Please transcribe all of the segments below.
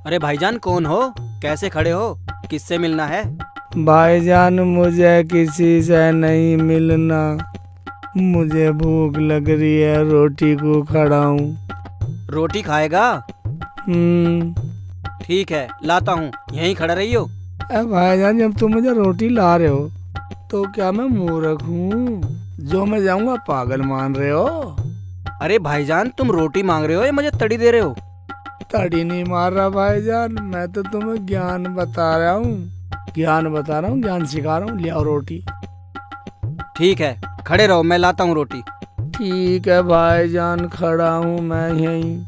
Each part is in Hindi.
अरे भाईजान कौन हो, कैसे खड़े हो, किससे मिलना है? भाईजान मुझे किसी से नहीं मिलना, मुझे भूख लग रही है, रोटी को खड़ा हूँ। रोटी खाएगा? ठीक है लाता हूँ, यहीं खड़ा रहियो। भाईजान जब तुम मुझे रोटी ला रहे हो तो क्या मैं मूर्ख हूँ जो मैं जाऊंगा पागल मान रहे हो? अरे भाईजान तुम रोटी मांग रहे हो या मुझे तड़ी दे रहे हो? तड़ी नहीं मार रहा भाईजान, मैं तो तुम्हें ज्ञान बता रहा हूँ, ज्ञान सिखा रहा हूँ। ले आओ रोटी। ठीक है खड़े रहो, मैं लाता हूँ रोटी। ठीक है भाईजान, खड़ा हूँ मैं यहीं।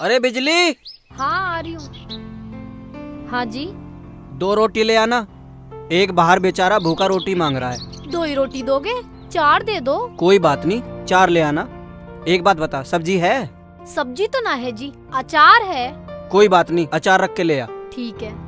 अरे बिजली, हाँ आ रही हूँ। हाँ जी। 2 रोटी ले आना, एक बाहर बेचारा भूखा रोटी मांग रहा है। 2 ही रोटी दोगे? 4 दे दो। कोई बात नहीं, 4 ले आना। एक बात बता, सब्जी है? सब्जी तो ना है जी, अचार है। कोई बात नहीं, अचार रख के ले आ। ठीक है।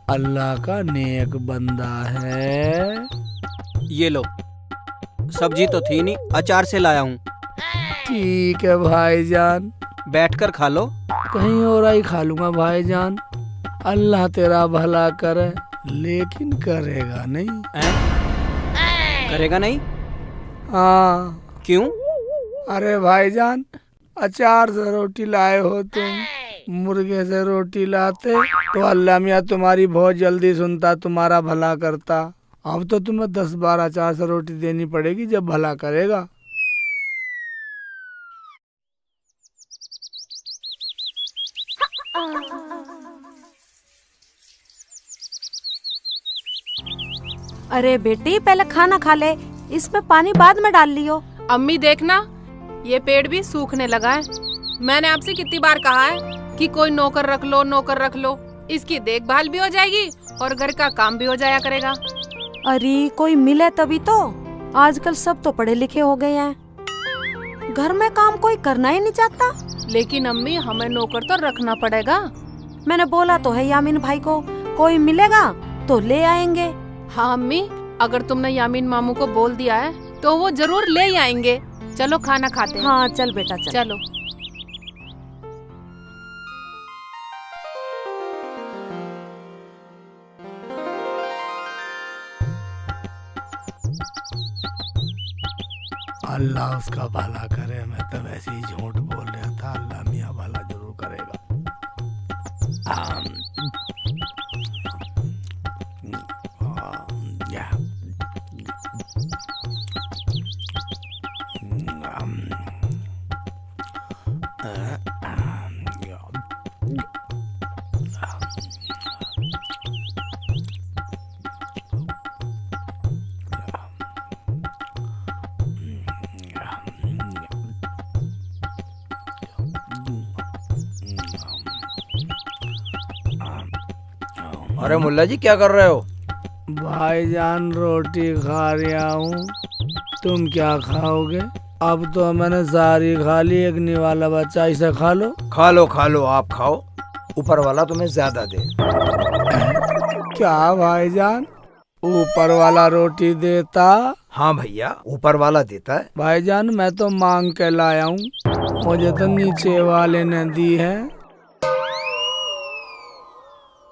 अल्लाह का नेक बंदा है। ये लो, सब्जी तो थी नहीं, अचार से लाया हूँ। ठीक है भाईजान, बैठकर खा लो। कहीं और ही खा लूंगा भाईजान। अल्लाह तेरा भला करे, लेकिन करेगा नहीं। करेगा नहीं? हाँ। क्यों? अरे भाईजान, अचार से रोटी लाए हो तुम, मुर्गे से रोटी लाते तो अल्लाह मियाँ तुम्हारी बहुत जल्दी सुनता, तुम्हारा भला करता। अब तो तुम्हें 10 बार अचार से रोटी देनी पड़ेगी जब भला करेगा। अरे बेटी पहले खाना खा ले, इसमें पानी बाद में डाल लियो। अम्मी देखना, ये पेड़ भी सूखने लगा है। मैंने आपसे कितनी बार कहा है कि कोई नौकर रख लो, नौकर रख लो, इसकी देखभाल भी हो जाएगी और घर का काम भी हो जाया करेगा। अरे कोई मिले तभी तो, आजकल सब तो पढ़े लिखे हो गए हैं, घर में काम कोई करना ही नहीं चाहता। लेकिन अम्मी हमें नौकर तो रखना पड़ेगा। मैंने बोला तो है यामीन भाई को, कोई मिलेगा तो ले आएंगे। हाँ अम्मी, अगर तुमने यामीन मामू को बोल दिया है तो वो जरूर ले ही आएंगे। चलो खाना खाते हैं। हाँ चल बेटा चल। चलो। अल्लाह उसका भला करे, मैं तो वैसे ही झूठ बोल रहा था। अल्लाह मियाँ भला जरूर करेगा। अरे मुल्ला जी क्या कर रहे हो? भाईजान रोटी खा रहा हूँ, तुम क्या खाओगे? अब तो मैंने सारी खा ली, एक निवाला बच्चा, इसे खा लो। खा लो आप खाओ, ऊपर वाला तुम्हें ज्यादा दे। क्या भाईजान, ऊपर वाला रोटी देता? हाँ भैया, ऊपर वाला देता है। भाईजान मैं तो मांग के लाया हूँ, मुझे तो नीचे वाले ने दी है।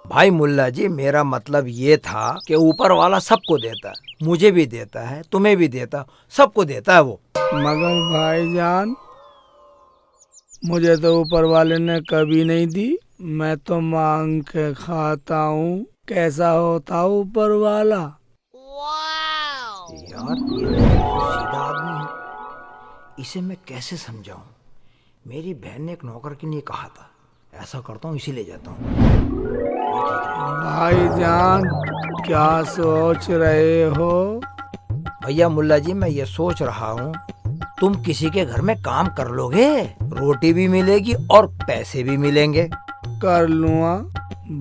भाई मुल्ला जी, मेरा मतलब ये था कि ऊपर वाला सबको देता है, मुझे भी देता है, तुम्हें भी देता, सबको देता है वो। मगर भाईजान मुझे तो ऊपर वाले ने कभी नहीं दी, मैं तो मांग के खाता हूँ। कैसा होता ऊपर वाला? यार ये तो बहुत सीधा आदमी है, इसे मैं कैसे समझाऊं? मेरी बहन ने एक नौकर के लिए कहा था, ऐसा करता हूँ इसी ले जाता हूँ। भाईजान क्या सोच रहे हो? भैया मुल्ला जी, मैं ये सोच रहा हूँ तुम किसी के घर में काम कर लोगे, रोटी भी मिलेगी और पैसे भी मिलेंगे। कर लूँगा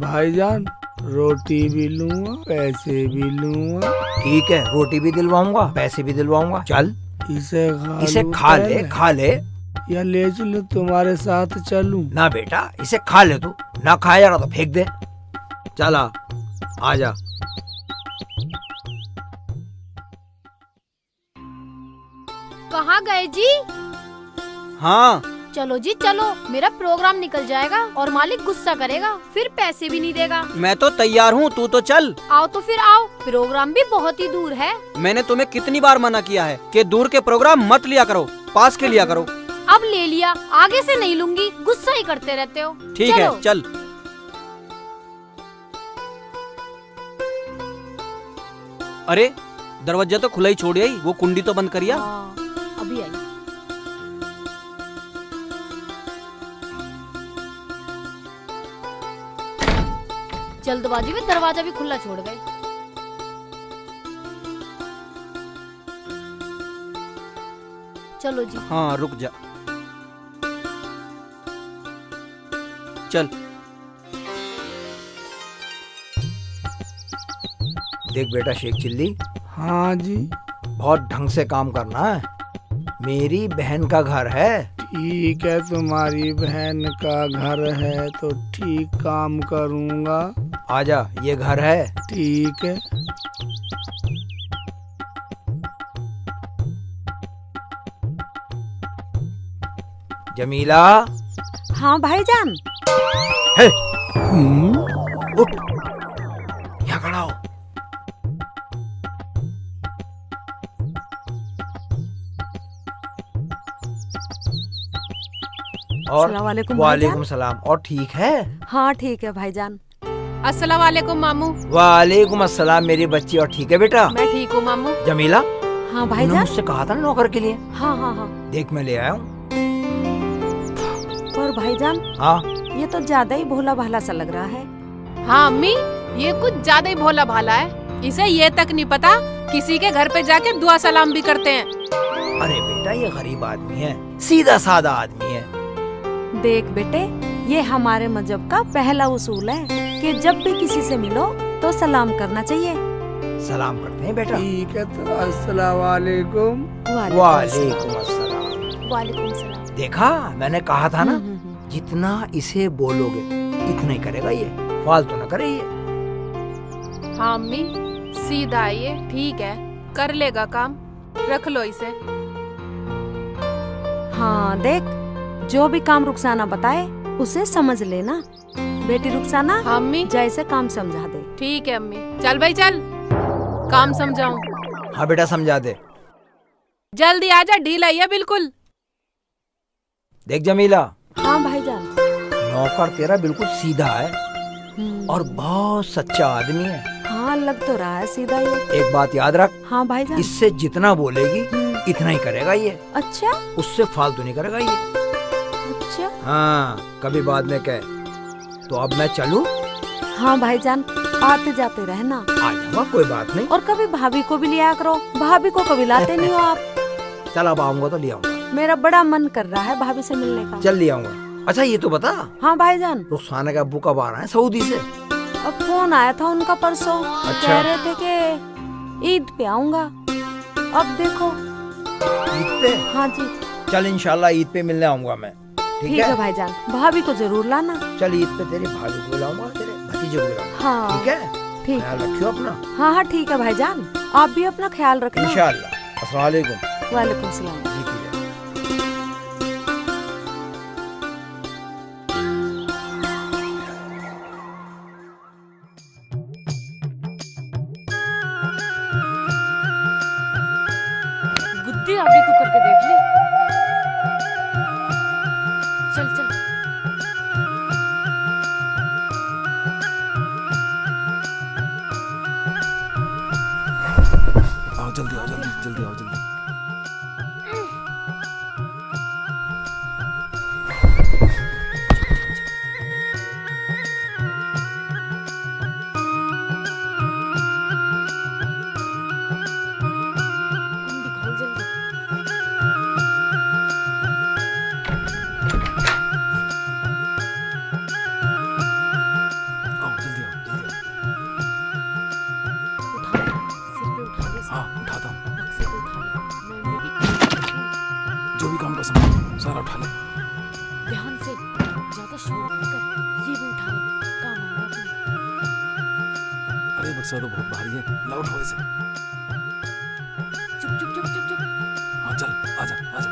भाईजान, रोटी भी लूँगा पैसे भी लूँगा। ठीक है, रोटी भी दिलवाऊंगा पैसे भी दिलवाऊंगा। चल इसे इसे लूं खा ले, पहले? खा ले। या ले चलूं तुम्हारे साथ चलूं? ना बेटा, इसे खा ले तू। ना खाया रहा तो फेंक दे। चला, आजा। कहाँ गए जी? हाँ, चलो जी चलो, मेरा प्रोग्राम निकल जाएगा और मालिक गुस्सा करेगा, फिर पैसे भी नहीं देगा। मैं तो तैयार हूँ, तू तो चल। आओ तो फिर आओ, प्रोग्राम भी बहुत ही दूर है। मैंने तुम्हें कितनी बार मना किया है कि दूर के प्रोग्राम मत लिया करो, पास के लिया करो। अब ले लिया, आगे से नहीं लूंगी, गुस्सा ही करते रहते हो। ठीक चलो। है, चल। अरे दरवाजा तो खुला ही छोड़ आई, वो कुंडी तो बंद करिया। हाँ, अभी आई। जल्दबाजी में दरवाजा भी खुला छोड़ गए। चलो जी। हाँ, रुक जा। चल। देख बेटा शेख चिल्ली, हाँ जी। बहुत ढंग से काम करना है। मेरी बहन का घर है। ठीक है, तुम्हारी बहन का घर है तो ठीक काम करूँगा। आजा, ये घर है। ठीक है। जमीला, हाँ भाईजान। हे, हम्म, उठ, यहाँ खड़ा हो। और अस्सलाम वालेकुम वालेकुम भाईजान। सलाम। और ठीक है? हाँ ठीक है भाईजान। अस्सलाम वालेकुम मामू। वालेकुम अस्सलाम मेरी बच्ची। और ठीक है बेटा? मैं ठीक हूँ मामू। जमीला, हाँ तूने भाईजान। मुझसे कहा था ना नौकर के लिए। हाँ हाँ हाँ। देख मैं ले आया हूँ। पर भाईजान, हाँ, ये तो ज्यादा ही भोला भाला सा लग रहा है। हाँ अम्मी, ये कुछ ज्यादा ही भोला भाला है। इसे ये तक नहीं पता किसी के घर पे जाके दुआ सलाम भी करते हैं। अरे बेटा ये गरीब आदमी है, सीधा साधा आदमी है। देख बेटे, ये हमारे मजहब का पहला उसूल है कि जब भी किसी से मिलो तो सलाम करना चाहिए। सलाम करते हैं बेटा। ठीक है तो अस्सलाम वालेकुम। वालेकुम अस्सलाम। वालेकुम सलाम। देखा, मैंने कहा था ना, हम्म। जितना इसे बोलोगे इतना ही करेगा ये, फालतू न करे ये। हाँ अम्मी, सीधा है ये, ठीक है, कर लेगा काम, रख लो इसे। हाँ देख, जो भी काम रुखसाना बताए उसे समझ लेना। बेटी रुखसाना, हाँ अम्मी, जैसे काम समझा दे। ठीक है अम्मी। चल भाई चल, काम समझाऊं। हाँ बेटा समझा दे। जल्दी आजा, ढील आई है बिल्कुल। देख जमीला, हाँ भाईजान। नौकर तेरा बिल्कुल सीधा है हम्म। और बहुत सच्चा आदमी है। हाँ लग तो रहा है सीधा ये। एक बात याद रख, हाँ भाईजान। इससे जितना बोलेगी हम्म। इतना ही करेगा ये, अच्छा उससे फालतू नहीं करेगा ये। अच्छा। हाँ, कभी बाद में कहे तो अब मैं चलूं? हाँ भाईजान, आते जाते रहना। आ जाऊंगा, कोई बात नहीं। और कभी भाभी को भी लिया करो, भाभी को कभी लाते नहीं हो आप। चल अब आऊंगा तो ले आऊंगा। मेरा बड़ा मन कर रहा है भाभी से मिलने का। चल ले आऊंगा। अच्छा ये तो बता, हाँ भाईजान। रुखसाना का अब्बू कब आ रहा है सऊदी से? अब फोन आया था उनका परसों, अच्छा। कह रहे थे कि ईद पे आऊंगा। अब देखो। ईद पे? हाँ जी। चल इंशाल्लाह ईद पे मिलने आऊंगा मैं। ठीक ठीक है है? भाईजान, भाभी को जरूर लाना। चल ईद पे तेरे भाभी को लाऊंगा, तेरे भतीजे को लाऊंगा। हाँ ठीक है? ठीक। ख्याल रखियो अपना। हाँ हाँ ठीक है भाईजान, आप भी अपना ख्याल रखना। इंशाल्लाह। अस्सलाम वालेकुम। वालेकुम सलाम। जीती रहे। गुद्दी आगे को करके देख ले। चल चल। आओ जल्दी आओ, जल्दी जल्दी आओ जल्दी। दिखाओ जल्दी। जो भी काम का सामान सारा उठा ले। ध्यान से, ज्यादा शोर मत कर। ये भी उठा ले, काम आएगा अपने। अरे बक्सा तो बहुत भारी है, ला उठाओ इसे। चुप चुप चुप चुप चुप। हाँ चल, आजा आजा।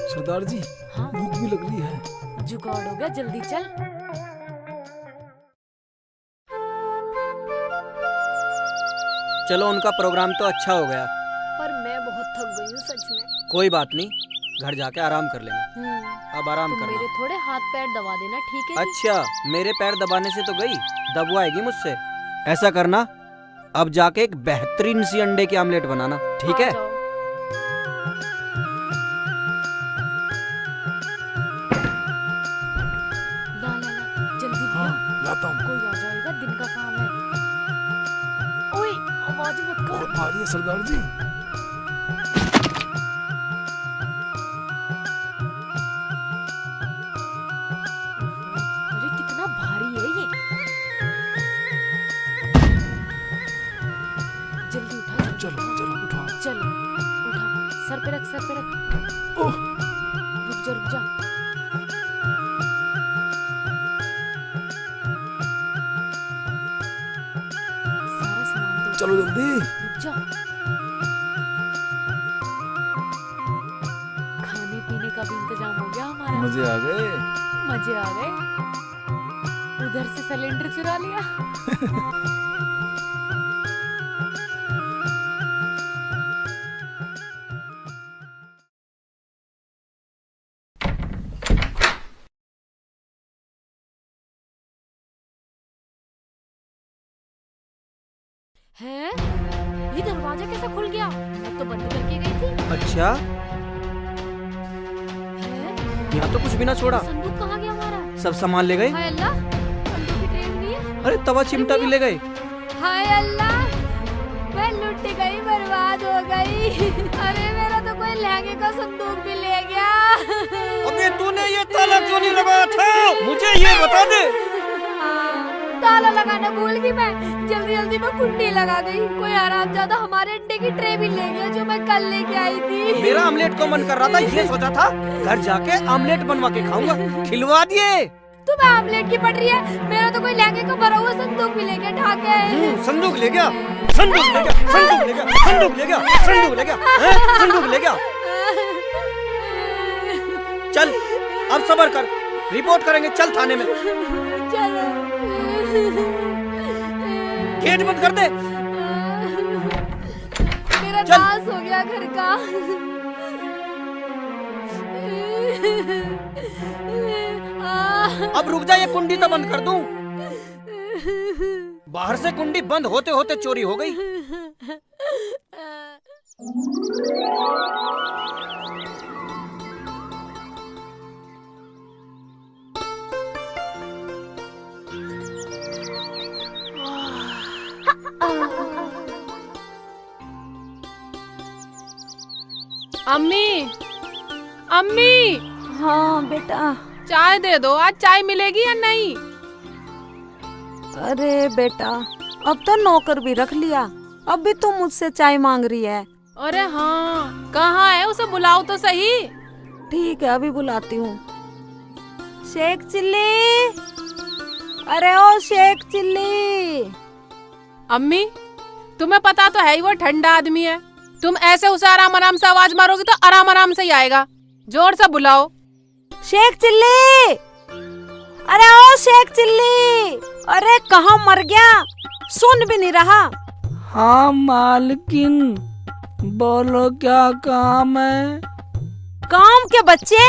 सरदार जी, हाँ भूख भी लग रही है। जुगाड़ हो गया, जल्दी चल। चलो उनका प्रोग्राम तो अच्छा हो गया। पर मैं बहुत थक गई हूँ सच में। कोई बात नहीं, घर जाके आराम कर लेंगे। अब आराम तुम मेरे करना। थोड़े हाथ पैर दबा देना, ठीक है जी? अच्छा, मेरे पैर दबाने से तो गई, दबवाएगी मुझसे। ऐसा करना, अब जाके एक बेहतरीन सी अंडे की आमलेट बनाना, ठीक है? आ जाओ। ला ला ला, जल्दी हाँ ला। लाता हूँ। कोई आ जाएगा, दिन का काम है। ओए, आवाज मत कर। बहुत भारी है सरदार जी। अरे कितना भारी है ये। जल्दी उठा, चलो चलो उठाओ। चलो उठा, सर पे रख, सर पे रख। ओह, रुक जा रुक जा। सारा सामान तो चलो जल्दी। रुक जा। खाने पीने का भी इंतजाम हो गया हमारा। मजे आ गए। मजे आ गए। उधर से सिलेंडर चुरा लिया। हैं? ये दरवाजा कैसे खुल गया? मैं तो बंद करके गई थी। अच्छा, हैं? यहाँ तो कुछ भी ना छोड़ा, संदूक कहाँ गया हमारा? सब सामान ले गए। हाय अल्लाह, संदूक की ट्रे भी है। अरे तवा चिमटा भी ले गए। हाय अल्लाह, मैं लुट गई, बर्बाद हो गई। अरे मेरा तो कोई लहंगे का संदूक भी ले गया। अबे तूने ये ताला क्यों नहीं लगाया था? मुझे ये बता दे। ताला लगाना भूल गई मैं। जल्दी जल्दी में कुंडी लगा गई। कोई हरामजादा हमारे अंडे की ट्रे भी ले गया जो मैं कल लेके आई थी। मेरा आमलेट को मन कर रहा था, ये सोचा था घर जाके आमलेट बनवा के खाऊंगा, खिलवा दिए। तुम्हें आमलेट की पड़ रही है। मेरा तो कोई लहंगे का भरा हुआ संदूक भी लेके ठाके। संदूक ले गया, संदूक ले गया, संदूक ले गया, संदूक ले गया, संदूक ले गया, हैं? संदूक ले गया। चल अब सबर कर, रिपोर्ट करेंगे, चल थाने में। चलो। गेट बंद कर दे। मेरा चल। नाश हो गया घर का। अब रुक जा, ये कुंडी तो बंद कर दूं। बाहर से कुंडी बंद होते होते चोरी हो गई। अम्मी, अम्मी, हाँ बेटा। चाय दे दो। आज चाय मिलेगी या नहीं? अरे बेटा, अब तो नौकर भी रख लिया, अब भी तुम मुझसे चाय मांग रही है। अरे हाँ, कहाँ है? उसे बुलाओ तो सही। ठीक है, अभी बुलाती हूँ। शेख चिल्ली, अरे ओ शेख चिल्ली। अम्मी, तुम्हें पता तो है ही वो ठंडा आदमी है। तुम ऐसे उसे आराम आराम से आवाज मारोगी तो आराम आराम से ही आएगा। जोर से बुलाओ। शेख चिल्ली, अरे ओ शेख चिल्ली, अरे कहाँ मर गया? सुन भी नहीं रहा। हाँ मालकिन, बोलो क्या काम है? काम के बच्चे,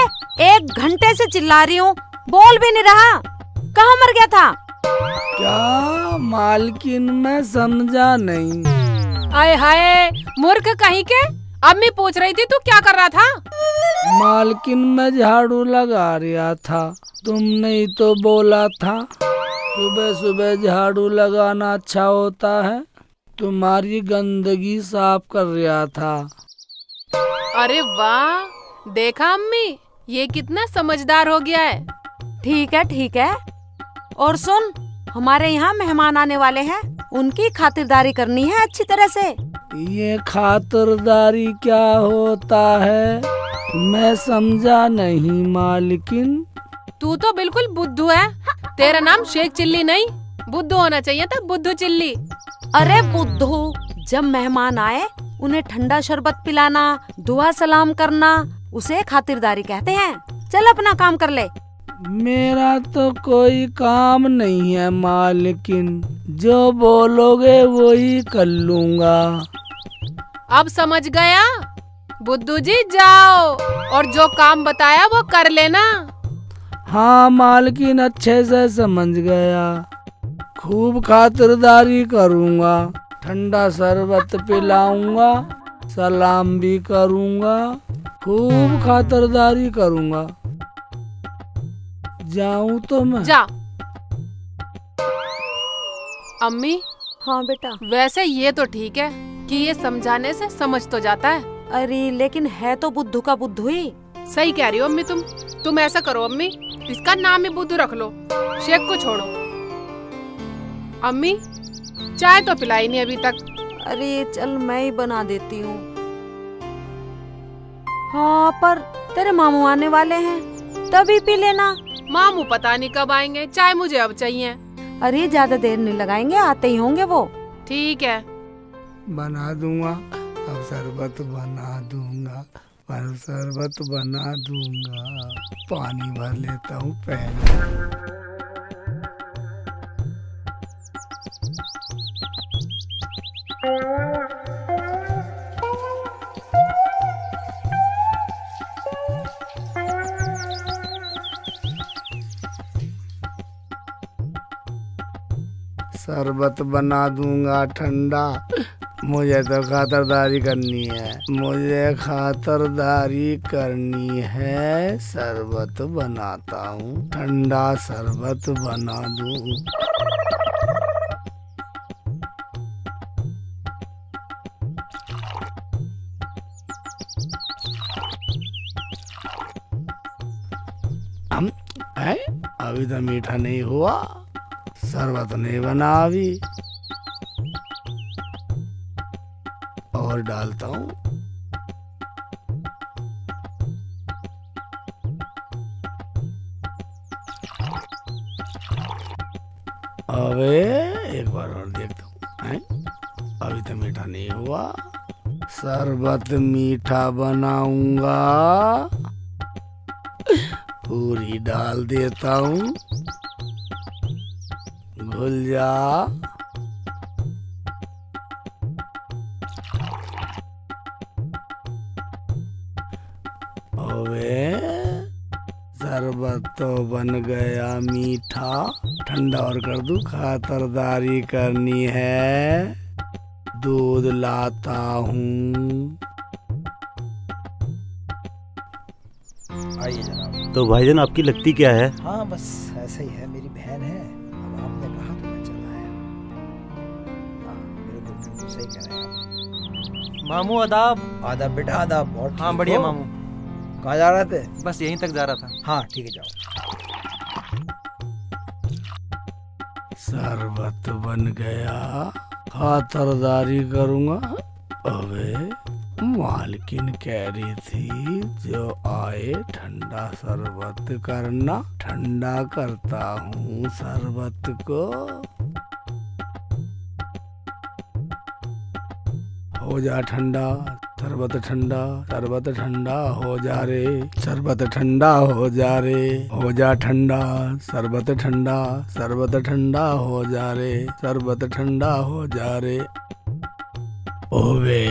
1 घंटे से चिल्ला रही हूँ, बोल भी नहीं रहा। कहाँ मर गया था? क्या मालकिन, मैं समझा नहीं। आए हाय, मूर्ख कहीं के। अम्मी पूछ रही थी तू क्या कर रहा था? मालकिन, मैं झाड़ू लगा रहा था, तुमने ही तो बोला था सुबह सुबह झाड़ू लगाना अच्छा होता है। तुम्हारी गंदगी साफ कर रहा था। अरे वाह, देखा अम्मी, ये कितना समझदार हो गया है। ठीक है ठीक है, और सुन, हमारे यहाँ मेहमान आने वाले हैं, उनकी खातिरदारी करनी है अच्छी तरह से। ये खातिरदारी क्या होता है, मैं समझा नहीं मालकिन। तू तो बिल्कुल बुद्धू है। तेरा नाम शेख चिल्ली नहीं, बुद्धू होना चाहिए था, बुद्धू चिल्ली। अरे बुद्धू, जब मेहमान आए उन्हें ठंडा शरबत पिलाना, दुआ सलाम करना, उसे खातिरदारी कहते हैं। चल अपना काम कर ले। मेरा तो कोई काम नहीं है मालकिन, जो बोलोगे वही कर लूंगा। अब समझ गया? बुद्धू जी जाओ और जो काम बताया वो कर लेना। हाँ मालकिन, अच्छे से समझ गया। खूब खातिरदारी करूंगा, ठंडा शरबत पिलाऊंगा, सलाम भी करूंगा, खूब खातिरदारी करूंगा। जाऊं तो मैं? जा। अम्मी, हाँ बेटा। वैसे ये तो ठीक है कि ये समझाने से समझ तो जाता है। अरे लेकिन है तो बुद्धू का बुद्धू ही। सही कह रही हो अम्मी तुम ऐसा करो अम्मी, इसका नाम ही बुद्धू रख लो, शेख को छोड़ो। अम्मी, चाय तो पिलाई नहीं अभी तक। अरे चल मैं ही बना देती हूँ। हाँ पर तेरे मामू आने वाले हैं, तभी पी लेना। मामू पता नहीं कब आएंगे, चाय मुझे अब चाहिए। अरे ज्यादा देर नहीं लगाएंगे, आते ही होंगे वो। ठीक है। बना दूंगा, अब शरबत बना दूंगा, पर शरबत बना दूंगा। पानी भर लेता हूँ पहले। शरबत बना दूंगा ठंडा। मुझे तो खातिरदारी करनी है, मुझे खातिरदारी करनी है। शरबत बनाता हूँ, ठंडा शरबत बना दूँ। हम है, अभी तो मीठा नहीं हुआ, शरबत नहीं बना अभी। और डालता हूँ। अबे एक बार और देखता हूँ, हैं? अभी तो मीठा नहीं हुआ, शरबत मीठा बनाऊंगा। पूरी डाल देता हूँ, घुल जा। अबे शरबत तो बन गया मीठा, ठंडा और कर दूं। खातिरदारी करनी है, दूध लाता हूँ। आइए जनाब। तो भाईजान आपकी लगती क्या है? हाँ बस ऐसा ही है, मेरी बहन है। अब आपने कहा तो मैं चला आया। हाँ मेरे दिल बिल्कुल सही कह रहे हैं आप। मामू आदाब। आदाब बेटा आदाब। और हाँ ठीक बढ़िया हो? मामू, कहाँ जा रहे थे? बस यहीं तक जा रहा था। हाँ ठीक है जाओ। शरबत बन गया, खातिरदारी करूंगा। अबे मालकिन कह रही थी जो आए ठंडा शरबत करना, ठंडा करता हूँ शरबत को। हो जा ठंडा शरबत, ठंडा शरबत ठंडा हो जा रे, शरबत ठंडा हो जा रे, हो जा ठंडा शरबत ठंडा, शरबत ठंडा हो जा रे, शरबत ठंडा हो जा रे। ओवे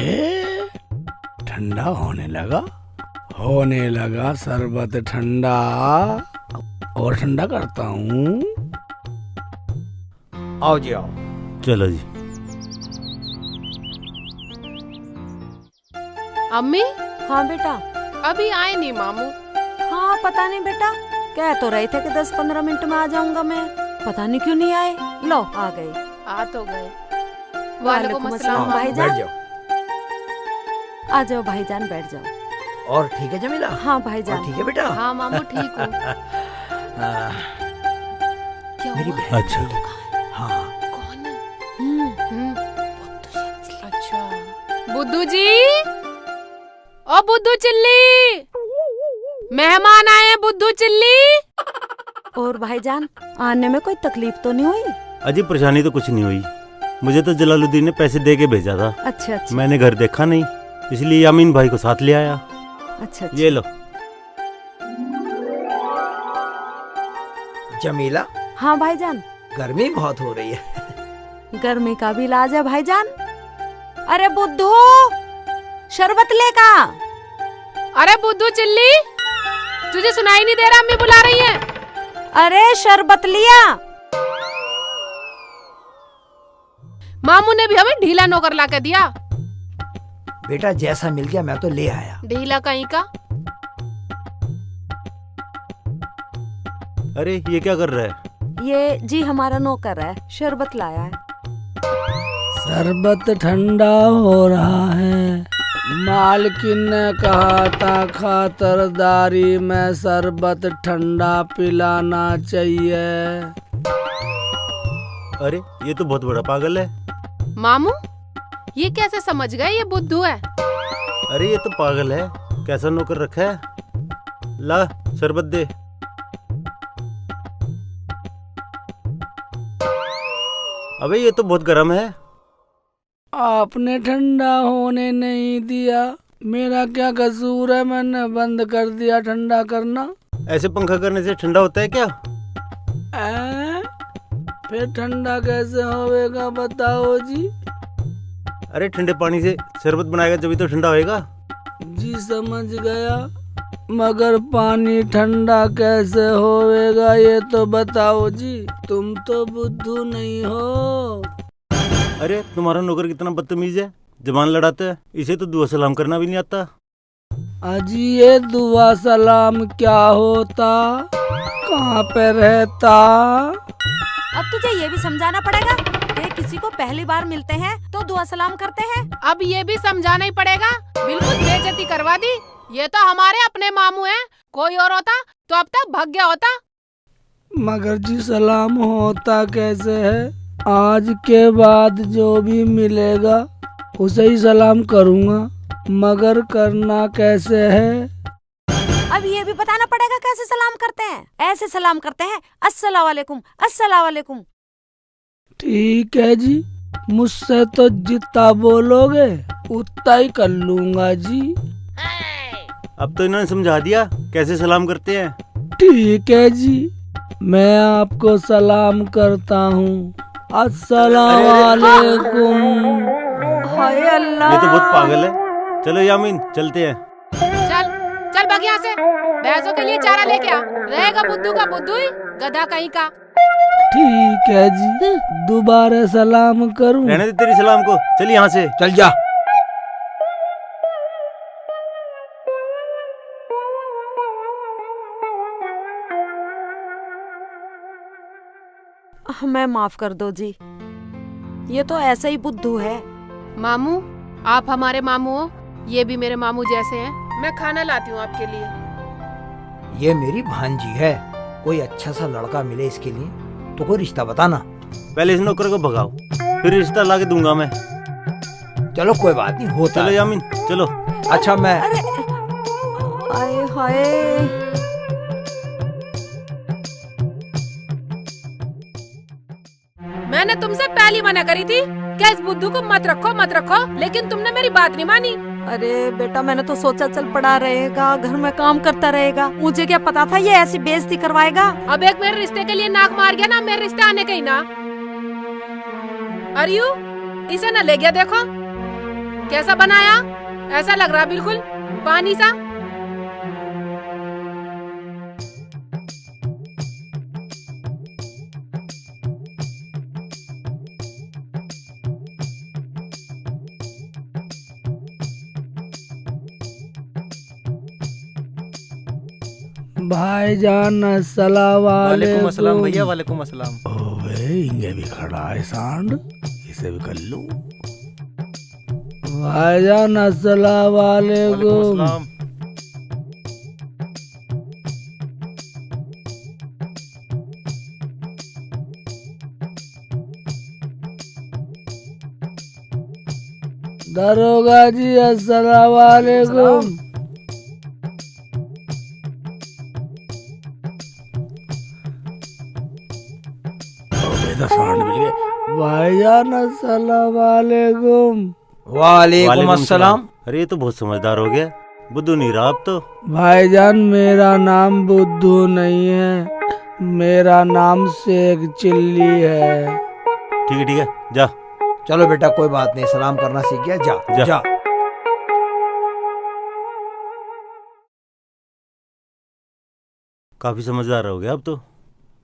ठंडा होने लगा शरबत ठंडा। और ठंडा करता हूँ। आओ जी आओ। चलो जी। अम्मी, हाँ बेटा। अभी आए नहीं मामू। हाँ पता नहीं बेटा, कह तो रहे थे कि 10-15 मिनट में आ जाऊंगा मैं, पता नहीं क्यों नहीं आए। लो आ गए। आ तो गए। वालेकुम अस्सलाम भाईजान। बैठ जाओ। आ जाओ भाईजान, बैठ जाओ। और ठीक है जमीला? हाँ और भाईजान। ठीक है बेटा? हाँ मामू ठीक हूँ। क्या मेरी हुआ? बहन अच्छा। थी। हाँ कौन है? हम्म, अच्छा बुद्धू जी, ओ बुद्धू चिल्ली, मेहमान आए हैं बुद्धू चिल्ली। और भाईजान आने में कोई तकलीफ तो नहीं हुई? अजी परेशानी तो कुछ नहीं हुई। मुझे तो जलालुद्दीन ने पैसे दे के भेजा था। अच्छा अच्छा मैंने घर देखा नहीं, इसलिए यामीन भाई को साथ ले आया। अच्छा अच्छा। ये लो। जमीला, हाँ भाईजान, गर्मी बहुत हो रही है। गर्मी का भी इलाज है भाईजान। अरे बुद्धू, शरबत लेका। अरे बुद्धू चिल्ली, तुझे सुनाई नहीं दे रहा? अम्मी बुला रही है। अरे शरबत लिया। मामू ने भी हमें ढीला नौकर ला के दिया। बेटा जैसा मिल गया मैं तो ले आया। ढीला कहीं का। अरे ये क्या कर रहा है? ये जी हमारा नौकर है, शरबत लाया है। शरबत ठंडा हो रहा है। मालकिन ने कहा था खातरदारी में शरबत ठंडा पिलाना चाहिए। अरे ये तो बहुत बड़ा पागल है। मामू ये कैसे समझ गए ये बुद्धू है? अरे ये तो पागल है, कैसा नौकर रखा है। ला शरबत दे। अबे ये तो बहुत गर्म है। आपने ठंडा होने नहीं दिया, मेरा क्या कसूर है? मैंने बंद कर दिया ठंडा करना। ऐसे पंखा करने से ठंडा होता है क्या? फिर ठंडा कैसे होएगा बताओ जी? अरे ठंडे पानी से शरबत बनाएगा जब तो ठंडा होएगा। जी समझ गया, मगर पानी ठंडा कैसे होएगा ये तो बताओ जी। तुम तो बुद्धू नहीं हो। अरे तुम्हारा नौकर कितना बदतमीज है, जबान लड़ाता है। इसे तो दुआ सलाम करना भी नहीं आता। अजी ये दुआ सलाम क्या होता? कहाँ पे रहता? अब तुझे ये भी समझाना पड़ेगा कि किसी को पहली बार मिलते हैं तो दुआ सलाम करते हैं। अब ये भी समझाना ही पड़ेगा। बिल्कुल बेइज्जती करवा दी। ये तो हमारे अपने मामू हैं, कोई और होता तो अब तक भाग गया होता। मगर जी सलाम होता कैसे है? आज के बाद जो भी मिलेगा उसे ही सलाम करूँगा, मगर करना कैसे है? अब ये भी बताना पड़ेगा कैसे सलाम करते हैं। ऐसे सलाम करते हैं, अस्सलाम वालेकुम, अस्सलाम वालेकुम। ठीक है जी, मुझसे तो जितना बोलोगे उतना ही कर लूँगा जी। अब तो इन्होंने समझा दिया कैसे सलाम करते हैं। ठीक है जी, मैं आपको सलाम करता हूँ। अस्सलाम वालेकुम। हाय अल्लाह। ये तो बहुत पागल है। चलो यामीन चलते हैं। चल चल भाग यहाँ से। भैंसों के लिए चारा लेके आ। रहेगा बुद्धू का बुद्धू ही, गधा कहीं का। ठीक है जी, दोबारा सलाम करूँ? रहने दे तेरी सलाम को, चल यहाँ से। चल जा। हमें माफ कर दो जी, ये तो ऐसा ही बुद्धू है। मामू आप हमारे मामू हो, ये भी मेरे मामू जैसे हैं। मैं खाना लाती हूँ आपके लिए। ये मेरी भांजी है। कोई अच्छा सा लड़का मिले इसके लिए तो कोई रिश्ता बताना। पहले इस नौकर को भगाओ, फिर रिश्ता ला के दूंगा मैं। चलो कोई बात नहीं, होता चलो है। यामीन चलो। अच्छा मैं हाय हाय। मैंने तुमसे पहली मना करी थी कि इस बुद्धू को मत रखो मत रखो, लेकिन तुमने मेरी बात नहीं मानी। अरे बेटा, मैंने तो सोचा चल पड़ा रहेगा, घर में काम करता रहेगा। मुझे क्या पता था ये ऐसी बेइज्जती करवाएगा। अब एक मेरे रिश्ते के लिए नाक मार गया ना, मेरे रिश्ते आने के ही ना। अरियू इसे ना ले गया, देखो कैसा बनाया। ऐसा लग रहा बिल्कुल पानी सा। भाईजान अस्सलाम वालेकुम अस्सलाम भैया, वालेकुम। वालेकुम अस्सलाम। ओए इंगे भी खड़ा है सांड, इसे भी कर लूं। भाईजान अस्सलाम वालेकुम वालेकुम। अस्सलाम। दरोगा जी अस्सलाम वालेकुम। भाईजान अस्सलाम वालेकुम। वालेकुम अस्सलाम। अरे ये तो बहुत समझदार हो गया, बुद्धू नहीं रहा अब तो। भाईजान मेरा नाम बुद्धू नहीं है, मेरा नाम शेख चिल्ली है। ठीक है जा। चलो बेटा कोई बात नहीं, सलाम करना सीख गया, जा जा। जा। काफी समझदार हो गया अब तो।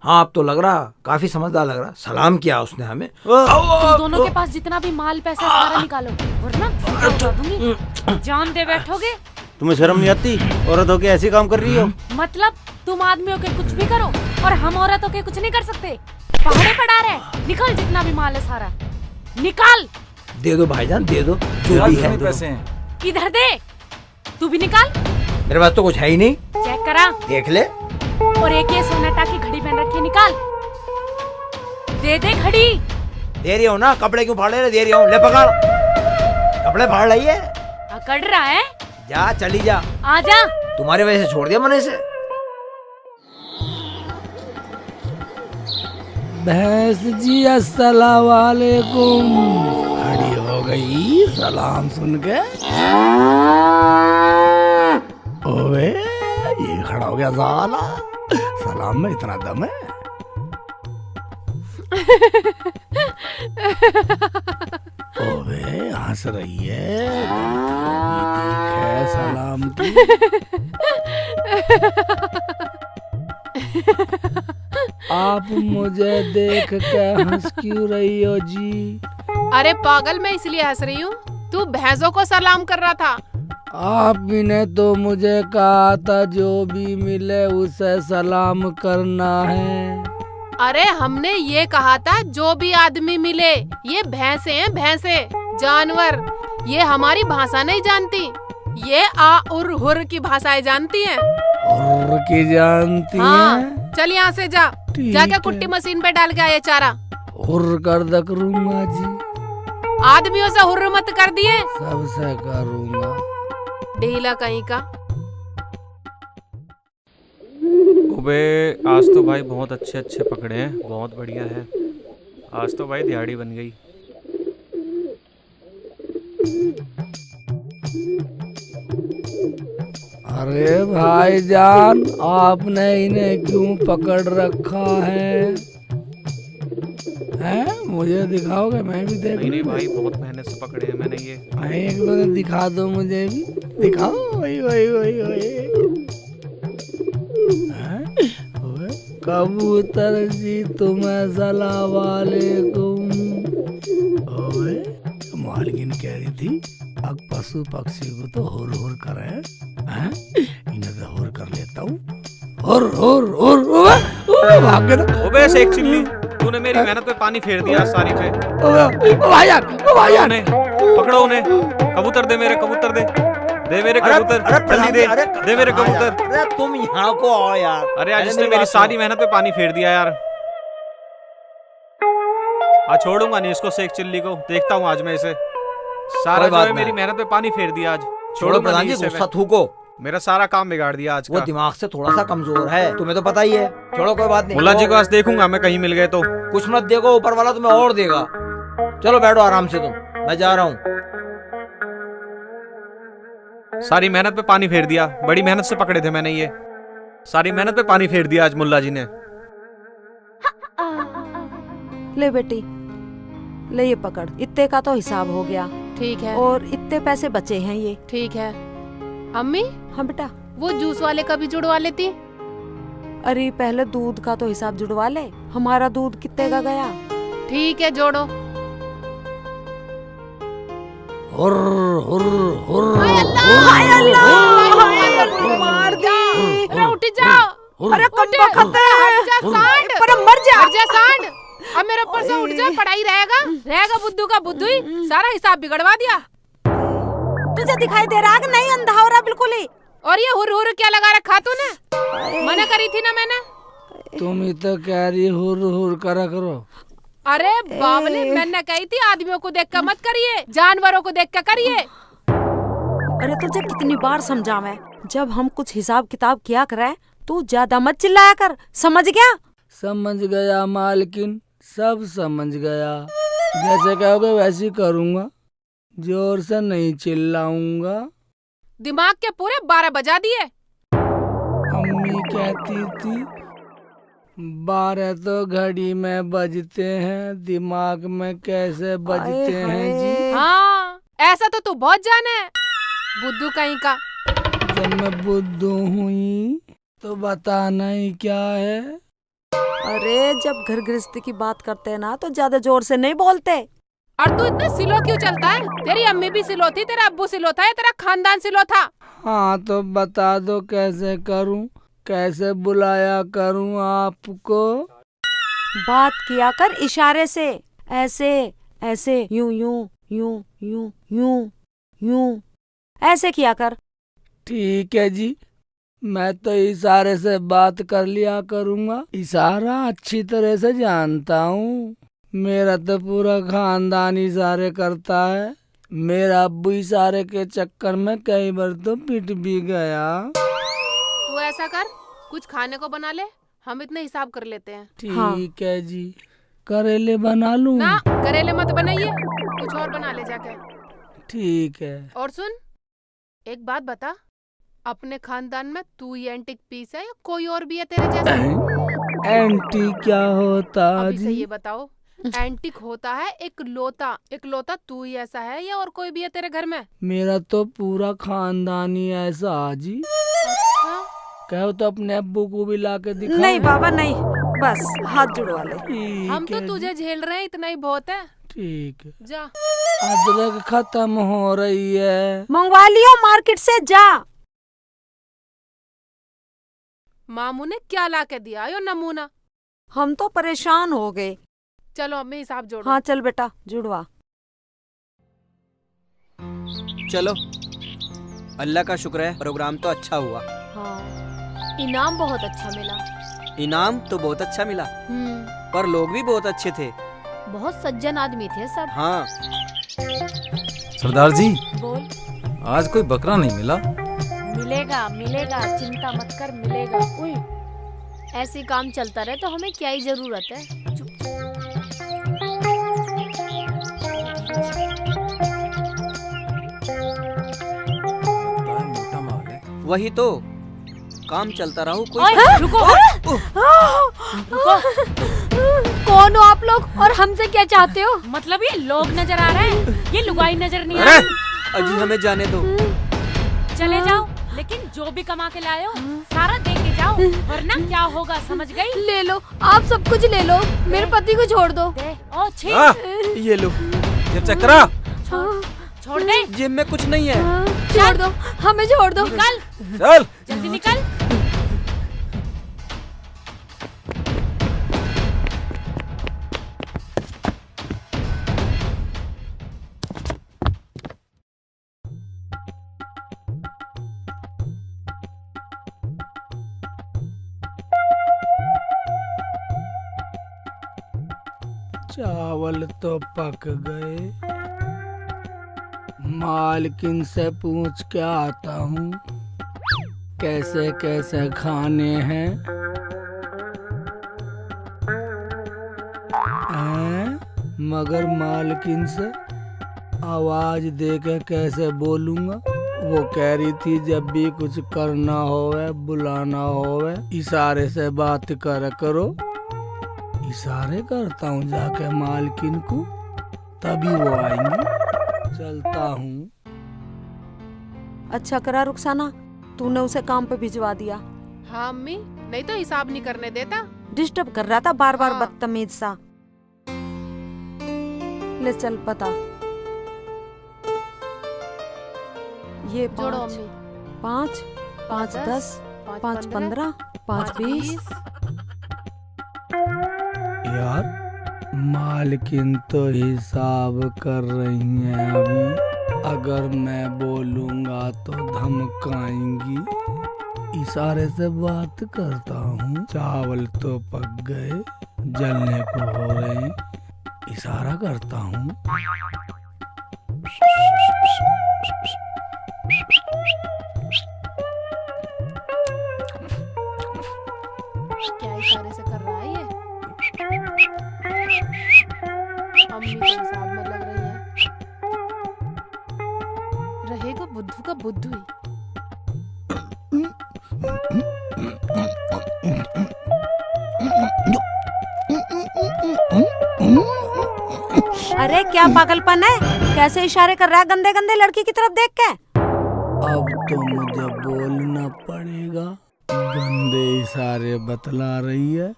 हाँ अब तो लग रहा, काफी समझदार लग रहा। सलाम किया उसने हमें। तुम दोनों के पास जितना भी माल पैसा है सारा निकालो, वरना उड़ा दूंगी। जान दे बैठोगे? तुम्हें शर्म नहीं आती? औरत होके ऐसे काम कर रही हो? मतलब तुम आदमियों के कुछ भी करो और हम औरतों के कुछ नहीं कर सकते? पहाड़े पड़ा रहे, निकाल जितना भी माल है सारा निकाल। दे दो भाईजान, दे दो जो भी है। पैसे हैं। इधर दे, तू भी निकाल। मेरे पास तो कुछ है ही नहीं। चेक करा। देख ले। और एक ये सोनाटा की घड़ी पहन रखी है, निकाल। दे दे घड़ी। दे रही हो ना, कपड़े क्यों फाड़ रहे? दे रही हूँ, ले पकड़। कपड़े फाड़ रही है। अकड़ रहा है? जा चली जा। आजा। तुम्हारी वजह से छोड़ दिया मैंने इसे। भैंस जी अस्सलाम वालेकुम। खड़ी हो गई सलाम सुन के। ओए ये खड़ा हो गया साला, सलाम में इतना दम है। ओए हंस रही है, देख है सलाम की। आप मुझे देख के हंस क्यों रही हो जी? अरे पागल, मैं इसलिए हंस रही हूँ, तू भैंसों को सलाम कर रहा था। आपने ने तो मुझे कहा था जो भी मिले उसे सलाम करना है। अरे हमने ये कहा था जो भी आदमी मिले। ये भैंसे हैं, भैंसे जानवर। ये हमारी भाषा नहीं जानती, ये आ उर हुर की भाषाएं जानती हैं। और की जानती हाँ, हैं? चल यहाँ से जा, ठीक जाके है। कुट्टी मशीन पे डाल के आए चारा। हुर कर द करूंगा जी, आदमियों से हुर्र मत कर दिए, सबसे करूंगा। ढीला कहीं का। अबे आज तो भाई बहुत अच्छे अच्छे पकड़े हैं, बहुत बढ़िया है। आज तो भाई दिहाड़ी बन गई। अरे भाईजान आपने इन्हें क्यों पकड़ रखा है? हैं? मुझे दिखाओगे? मैं भी देख नहीं लूं। भाई बहुत मेहनत से पकड़े हैं मैंने ये। एक बार दिखा दो, मुझे भी दिखाओ। वही वही वही वही। हैं? ओए, कबूतर जी तुम्हें सलाम वालेकुम। ओए, मालकिन कह रही थी अब पशु पक्षी को तो हुर हुर करे हैं, इन्हें तो हुर कर लेता हूँ। हुर हुर हुर। ओए, ओए, भाग गया ना। अबे शेख चिल्ली, तूने मेरी मेहनत पे पानी फेर दिया सारी पे। ओए, भाईजान, भाईजान। पकड़ो उन्हें, कबूतर दे मेरे, कबूतर दे, दे मेरे कबूतर, जल्दी दे, दे मेरे कबूतर। अरे तुम यहाँ को आओ यार। अरे आज इसने मेरी सारी मेहनत पे पानी फेर दिया यार। आज छोड़ूंगा नहीं इसको शेख चिल्ली को, देखता हूँ आज मैं इसे। सारा जो है मेरी मेहनत पे पानी फेर दिया आज। छोड़ो प्रधान जी, गुस्सा थूको। मेरा सारा काम बिगाड़ दिया आज वो का। दिमाग से थोड़ा सा कमजोर है, तुम्हें तो पता ही है। छोड़ो कोई बात नहीं। मुल्ला जी को आज देखूंगा मैं, कहीं मिल गए तो। कुछ मत देखो, ऊपर वाला तुम्हें और देगा। चलो बैठो आराम से तुम, मैं जा रहा हूँ। सारी मेहनत पे पानी फेर दिया, बड़ी मेहनत से पकड़े थे मैंने ये। सारी मेहनत पे पानी फेर दिया आज मुल्ला जी ने। ले बेटी, ले ये पकड़, इतने का तो हिसाब हो गया। ठीक है, और इतने पैसे बचे हैं ये। ठीक है। अम्मी, हाँ बेटा। वो जूस वाले का भी जुड़वा लेती। अरे पहले दूध का तो हिसाब जुड़वा ले, हमारा दूध कितने का गया। ठीक है, जोड़ो। हुर हुर हुर। मार दी। अरे उठ जाओ, अरे उठ, कब्बा खतरा है। हट जा सांड, पर मर जा। हट जा सांड। अब मेरे ऊपर से उठ जा, पढ़ाई रहेगा बुद्धू का बुद्धू ही। सारा हिसाब बिगड़वा दिया। तुझे दिखाई दे रहा कि नहीं? अंधा हो रहा बिल्कुल ही। और ये हुर हुर क्या लगा रखा तूने? मना करी थी ना मैंने। तुम ही तो कह रही हुर हुर करा करो। अरे बावले, मैंने कही थी आदमियों को देख कर मत करिए, जानवरों को देख कर करिए। अरे तुझे कितनी बार समझावे, जब हम कुछ हिसाब किताब किया करे तू ज्यादा मत चिल्लाया कर, समझ गया? समझ गया मालकिन, सब समझ गया। जैसे कहोगे वैसे ही करूँगा, जोर से नहीं चिल्लाऊंगा। दिमाग के पूरे 12 बजा दिए। अम्मी कहती थी 12 तो घड़ी में बजते हैं, दिमाग में कैसे बजते आए हैं जी। हाय। हाँ, ऐसा तो तू बहुत जाने है, बुद्धू कहीं का। जब मैं बुद्धू हुई तो बताना ही क्या है। अरे जब घर गृहस्थी की बात करते हैं ना तो ज्यादा जोर से नहीं बोलते। और तू इतना सिलो क्यों चलता है? तेरी अम्मी भी सिलो थी, तेरा अब्बू सिलो था, या तेरा खानदान सिलो था? हाँ तो बता दो कैसे करूं, कैसे बुलाया करूं आपको। बात किया कर इशारे से, ऐसे ऐसे, यूं यूं यूं यूं यूं यूं, ऐसे किया कर। ठीक है जी, मैं तो इशारे से बात कर लिया करूंगा। इशारा अच्छी तरह से जानता हूँ, मेरा तो पूरा खानदान इशारे करता है। मेरा अब्बू इशारे के चक्कर में कई बार तो पिट भी गया। तू ऐसा कर, कुछ खाने को बना ले, हम इतने हिसाब कर लेते हैं। ठीक है जी, करेले बना लूं? ना, करेले मत बनाइए, कुछ और बना ले जाके। ठीक है। और सुन, एक बात बता, अपने खानदान में तू ही एंटिक पीस है या कोई और भी है तेरे जैसा? एंटी क्या होता अभी से जी? ये बताओ, एंटिक होता है एक लौता तू ही ऐसा है या और कोई भी है तेरे घर में? मेरा तो पूरा खानदान ही ऐसा जी। अच्छा, कहो तो अपने अब्बू को भी ला के दिखाओ। नहीं बाबा नहीं, बस हाथ जुड़वा ले। हम ठीक तो है तुझे झेल रहे हैं, इतना ही बहुत है। ठीक है। जा। अदरक खत्म हो रही है। मंगवा लियो मार्केट से, जा। मामू ने क्या ला के दिया यो नमूना? हम तो परेशान हो गए। चलो अम्मी हिसाब जोड़ो। हाँ चल बेटा जुड़वा। चलो, अल्लाह का शुक्र है, प्रोग्राम तो अच्छा हुआ। हाँ, इनाम बहुत अच्छा मिला। इनाम तो बहुत अच्छा मिला, पर लोग भी बहुत अच्छे थे। बहुत सज्जन आदमी थे सब। हाँ, सरदार जी, बोल। आज कोई बकरा नहीं मिला। मिलेगा मिलेगा, चिंता मत कर, मिलेगा। उई, ऐसे काम चलता रहे तो हमें क्या ही जरूरत है। चुप। मोटा माल है। वही तो, काम चलता रहो। कोई ओए, रुको। कौन हो आप लोग और हमसे क्या चाहते हो? मतलब ये लोग नजर आ रहे हैं, ये लुगाई नजर नहीं आ अरे रही। अजी, हमें जाने दो। चले जाओ, लेकिन जो भी कमा के लाए हो सारा दे के जाओ, वरना क्या होगा समझ गई? ले लो, आप सब कुछ ले लो, मेरे पति को छोड़ दो। दे। ओ छी, ये लो, ये चेक करा। छोड़ दे, जेब में कुछ नहीं है। छोड़ दो, हमें छोड़ दो। निकल, चल। जल्दी निकल। चावल तो पक गए, मालकिन से पूछ के आता हूँ कैसे कैसे खाने हैं। मगर मालकिन से आवाज दे के कैसे बोलूँगा? वो कह रही थी जब भी कुछ करना होवे, बुलाना होवे, इशारे से बात करो। इशारे करता हूँ जाके मालकिन को, तभी वो आएंगी। चलता हूँ। अच्छा करा रुखसाना, तूने उसे काम पे भिजवा दिया। हाँ अम्मी, नहीं तो हिसाब नहीं करने देता। डिस्टर्ब कर रहा था बार बार, हाँ। बदतमीज सा। ले चल बता। ये जोड़ो 5 अम्मी। 5 5 10 5 15 5 20। यार, मालकिन तो हिसाब कर रही हैं अभी। अगर मैं बोलूँगा तो धमकाएंगी। इशारे से बात करता हूँ। चावल तो पक गए, जलने को हो रहे हैं। इशारा करता हूँ। क्या इशारे से कर रहा है ये? अम्मी को हिसाब में लग रही है। रहेगा बुद्धू का बुद्धू ही। अरे क्या पागलपन है, कैसे इशारे कर रहा है गंदे गंदे लड़की की तरफ देख के। अब तो मुझे बोलना पड़ेगा, गंदे इशारे बतला रही है।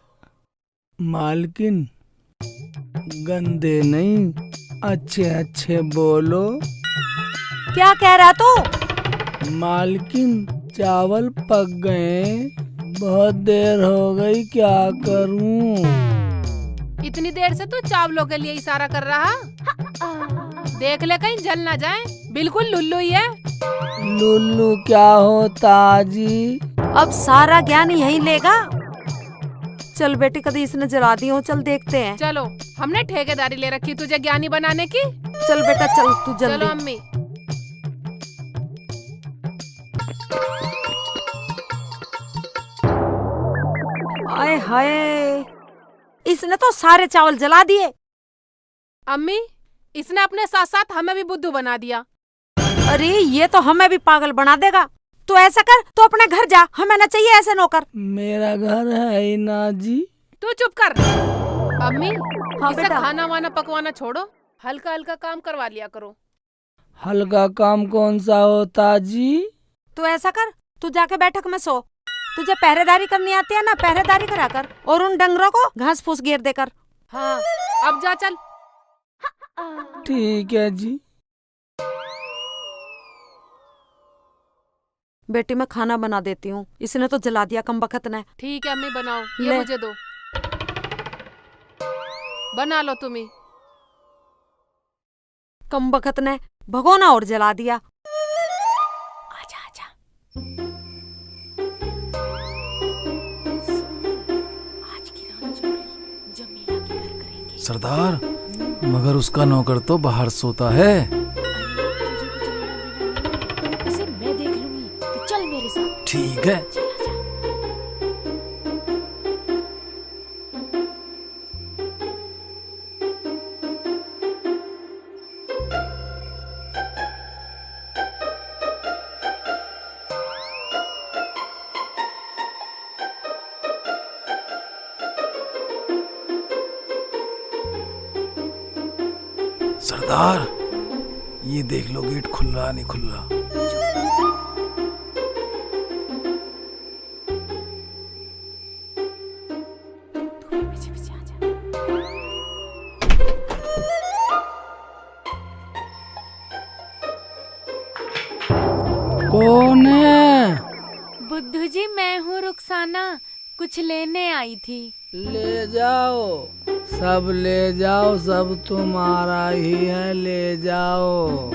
मालकिन, गंदे नहीं, अच्छे अच्छे बोलो। क्या कह रहा तू? मालकिन, चावल पक गए, बहुत देर हो गई, क्या करूं? इतनी देर से तू चावलों के लिए इशारा कर रहा? देख ले कहीं जल ना जाए, बिल्कुल लुल्लू ही है। लुल्लू क्या होता जी? अब सारा ज्ञान यही लेगा। चल बेटी, कभी इसने जला दी हो, चल देखते हैं। चलो, हमने ठेकेदारी ले रखी तुझे ज्ञानी बनाने की। चल बेटा चल, तू चलो जल्दी। अम्मी। आए हाय, इसने तो सारे चावल जला दिए। अम्मी, इसने अपने साथ साथ हमें भी बुद्धू बना दिया। अरे ये तो हमें भी पागल बना देगा। तो ऐसा कर, तो अपने घर जा, हमें ना चाहिए ऐसे नौकर। मेरा घर है ही ना जी। तू चुप कर। अम्मी, हाँ इसे बेटा। खाना वाना पकवाना छोड़ो, हल्का हल्का काम करवा लिया करो। हल्का काम कौन सा होता जी? तो ऐसा कर, तू जाके बैठक में सो। तुझे पहरेदारी करनी आती है ना, पहरेदारी करा कर, और उन डंगरों को घास फूस घेर देकर। हाँ, अब जा चल। ठीक है जी। बेटी मैं खाना बना देती हूँ, इसने तो जला दिया कमबख्त ने। ठीक है अम्मी, बनाओ। ले। ये मुझे दो, बना लो तुम ही। कमबख्त ने भगोना और जला दिया। आजा आजा। आज की रात जो रही, जमीला की घर करेंगे। सरदार, मगर उसका नौकर तो बाहर सोता है। उसे मैं देख लूंगी, तो चल मेरे साथ। ठीक है। चल आजा। सरदार, ये देख लो गेट खुल रहा नहीं खुल रहा। पीछे पीछे आजा। कौन है? बुद्धू जी, मैं हूँ रुखसाना, कुछ लेने आई थी। ले जाओ, सब ले जाओ, सब तुम्हारा ही है, ले जाओ।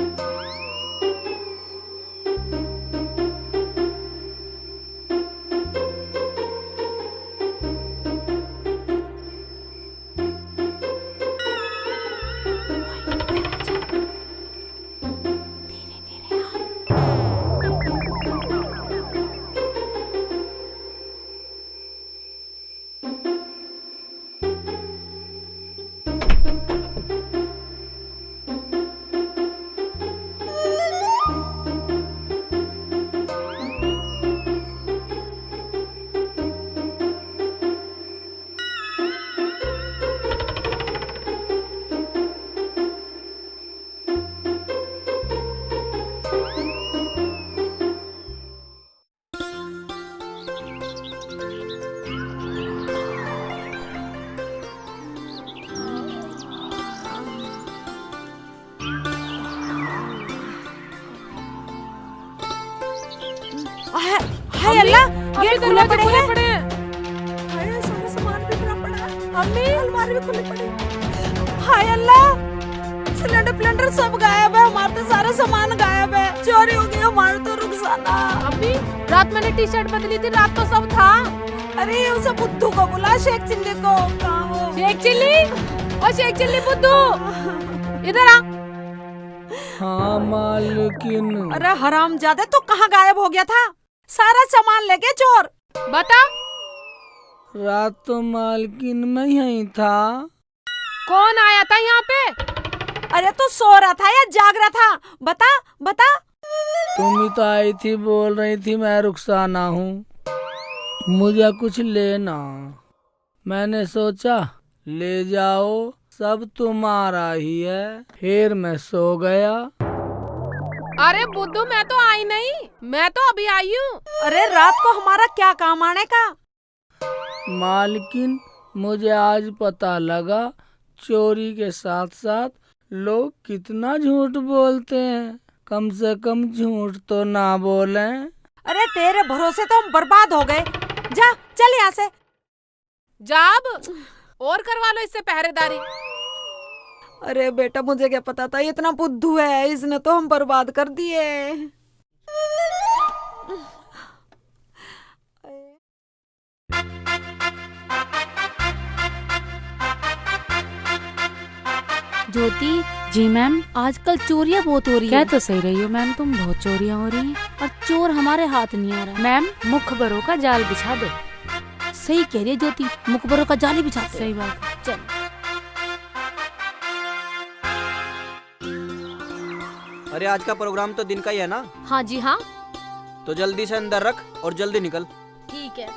हाय अल्लाह, गेट खुले पड़े हैं। हैं। सारा सामान बिखरा पड़ा है। अम्मी, अलमारी भी खुली पड़ी है। हाय अल्लाह, सिलेंडर प्लेंडर सब गायब है, हमारा तो सारा सामान गायब है। चोरी हो गई हमारे तो रुखसाना। अम्मी, रात मैंने टी शर्ट बदली थी, रात तो सब था। अरे उसे बुद्धू को बुला, शेख चिल्ली को। कहाँ वो? शेख चिल्ली, ओ शेख चिल्ली बुद्धू, इधर आ। हाँ मालकिन। अरे हरामजादे, तू कहाँ गायब हो गया था? सारा सामान लेके चोर। बता। रात तो मालकिन मैं यहीं था। कौन आया था यहाँ पे? अरे तू सो रहा था या जाग रहा था? बता बता। तुम ही तो आई थी, बोल रही थी मैं रुखसाना हूँ, मुझे कुछ लेना। मैंने सोचा ले जाओ, सब तुम्हारा ही है। फिर मैं सो गया। अरे बुद्धू, मैं तो आई नहीं, मैं तो अभी आई हूँ। अरे रात को हमारा क्या काम आने का? मालकिन, मुझे आज पता लगा चोरी के साथ साथ लोग कितना झूठ बोलते हैं। कम से कम झूठ तो ना बोलें। अरे तेरे भरोसे तो हम बर्बाद हो गए। जा चल यहाँ से। जाब और करवा लो इससे पहरेदारी। अरे बेटा, मुझे क्या पता था इतना बुद्धू है, इसने तो हम बर्बाद कर दिए। ज्योति जी मैम, आजकल चोरियां बहुत हो रही है। क्या तो सही रही हो मैम, तुम बहुत चोरियां हो रही हैं और चोर हमारे हाथ नहीं आ रहा। मैम, मुखबरों का जाल बिछा दो। सही कह रही है ज्योति, मुखबरों का जाल ही बिछाते। सही बात है। चल। अरे आज का प्रोग्राम तो दिन का ही है ना? हाँ जी हाँ। तो जल्दी से अंदर रख और जल्दी निकल। ठीक है।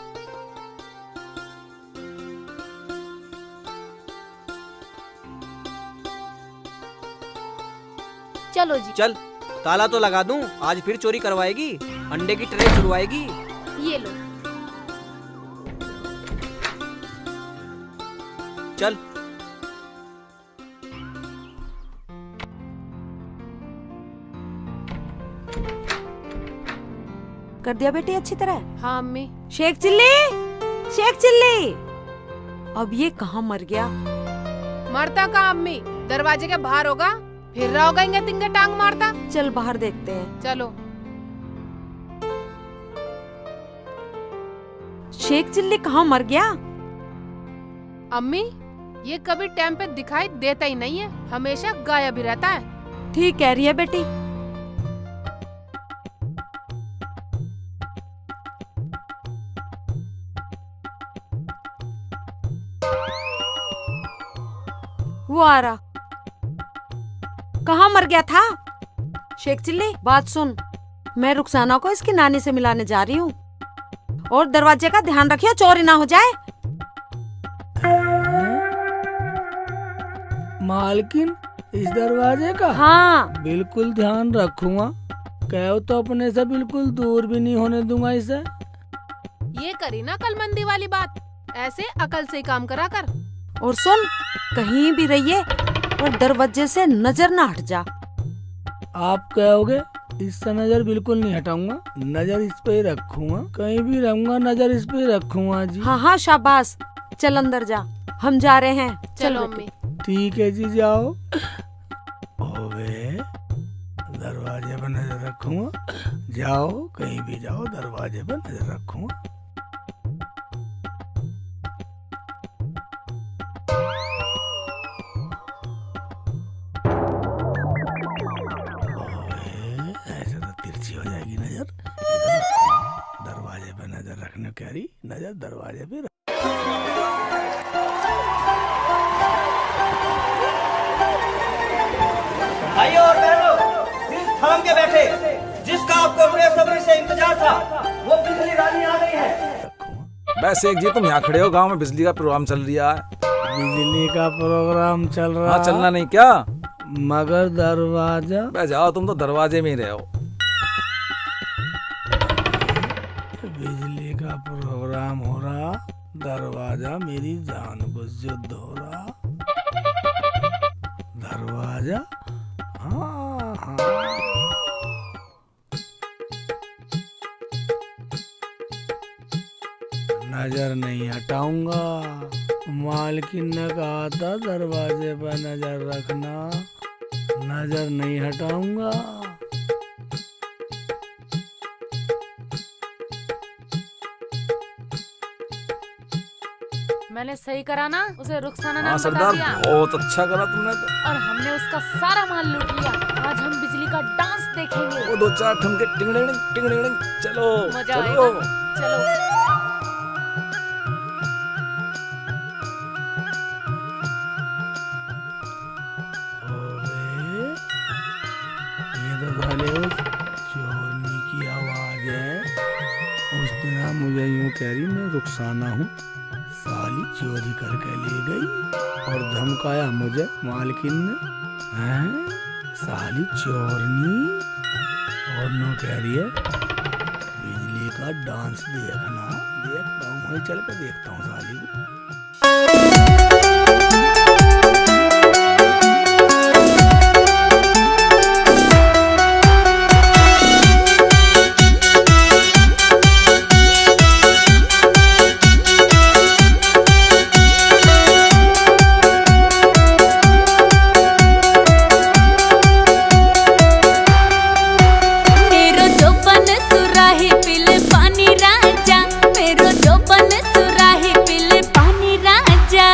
चलो जी। चल, ताला तो लगा दूं, आज फिर चोरी करवाएगी, अंडे की ट्रे छुड़वाएगी। ये लो। चल। कर दिया बेटी अच्छी तरह? हाँ अम्मी। शेख चिल्ली, शेख चिल्ली, अब ये कहाँ मर गया? मरता कहाँ अम्मी? दरवाजे के बाहर होगा, फिर रहा होगा इंगे तिंगे टांग मारता। चल बाहर देखते हैं। चलो। शेख चिल्ली कहाँ मर गया? अम्मी, ये कभी टाइम पे दिखाई देता ही नहीं है, हमेशा गायब ही रहता है। ठीक कह रही है बेटी। वो आ रहा। कहाँ मर गया था? शेख चिल्ली, बात सुन, मैं रुखसाना को इसकी नानी से मिलाने जा रही हूँ, और दरवाजे का ध्यान रखियो चोरी ना हो जाए। मालकिन, इस दरवाजे का? हाँ बिल्कुल ध्यान रखूंगा। कहो तो अपने से बिल्कुल दूर भी नहीं होने दूंगा इसे। ये करी ना कलमंदी वाली बात, ऐसे अकल से ही काम करा कर। और सुन, कहीं भी रहिए और दरवाजे से नजर ना हट जा। आप कहोगे, इससे नजर बिल्कुल नहीं हटाऊंगा, नजर इस पे ही रखूंगा, कहीं भी रहूंगा नजर इस पे ही रखूंगा जी। हाँ हाँ शाबाश, चल अंदर जा, हम जा रहे हैं। चलो बेटी। अम्मी। ठीक है जी, जाओ। ओवे, दरवाजे पर नजर रखूंगा, जाओ कहीं भी जाओ, दरवाजे पर नजर रखूंगा। ऐसे तो तिरछी हो जाएगी नजर। इधर रखूंगा, दरवाजे पे नजर रखने कह रही, नजर दरवाजे पे। भाइयों और बहनों, दिल थाम के बैठे, जिसका आपको बेसब्री से इंतजार था, वो बिजली रानी आ गई है। वैसे एक जी, तुम यहाँ खड़े हो, गांव में बिजली का प्रोग्राम चल रहा है। बिजली का प्रोग्राम चल रहा? हाँ, चलना नहीं क्या? मगर दरवाजा? बस जाओ, तुम तो दरवाजे में ही रहो। बिजली का प्रोग्राम हो रहा, दरवाजा मेरी जान को युद्ध हो रहा। दरवाजा? हाँ हाँ। नजर नहीं हटाऊंगा, मालकिन ने कहा था दरवाजे पर नजर रखना, नजर नहीं हटाऊंगा। मैंने सही करा ना, उसे रुखसाना हाँ नाम बता सरदार, दिया बहुत अच्छा करा तुमने तो। और हमने उसका सारा माल लूट लिया। आज हम बिजली का डांस देखेंगे। वो 2-4 ठुमके टिंग टिंग टिंग, चलो मजा चलो। आएगा। चलो। ओए, ये तो साले उस चोरनी की आवाज है। उस दिन आप मुझे यूं कह रही मैं रुखसाना हूँ, साली चोरी करके ले गई और धमकाया मुझे मालकिन ने। हैं? साली चोरनी और नो कह रही है बिजली का डांस देखना। देखता हूँ, वहीं चल के देखता हूँ साली को। मेरो जोबन सुराही पिले पानी राजा, मेरो जोबन सुराही पिले पानी राजा।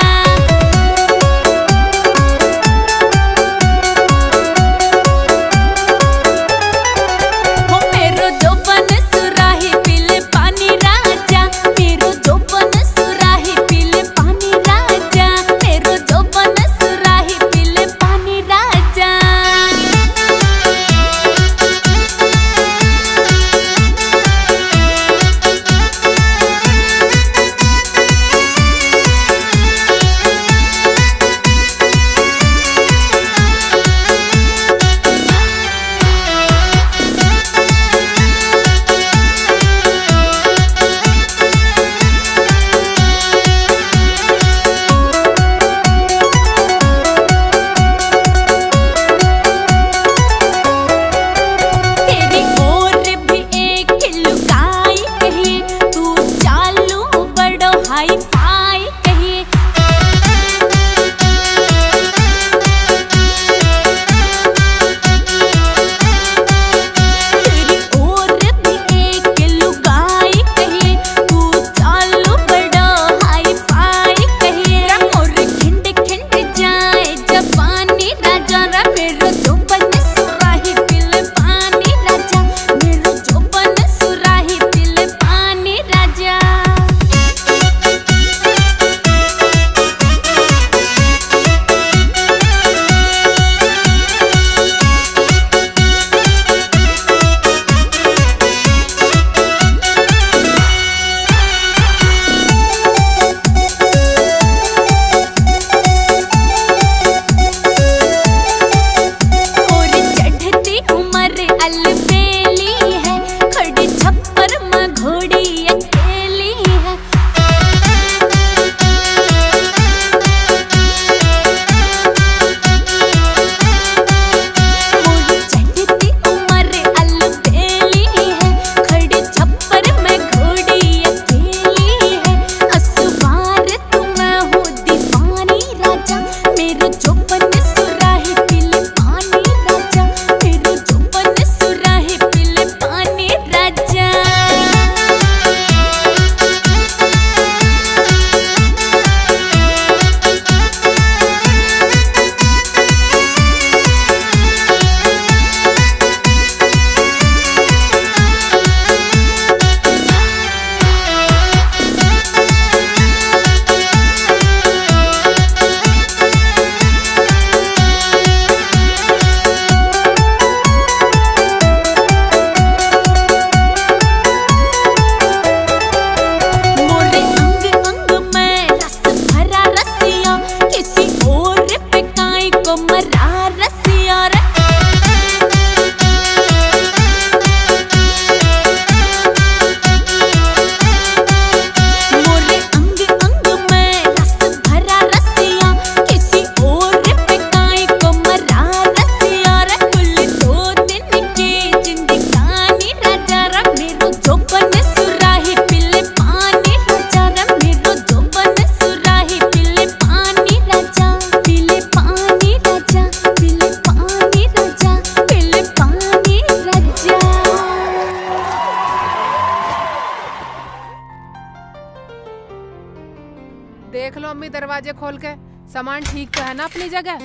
दरवाजे खोल के। सामान ठीक तो है ना अपनी जगह?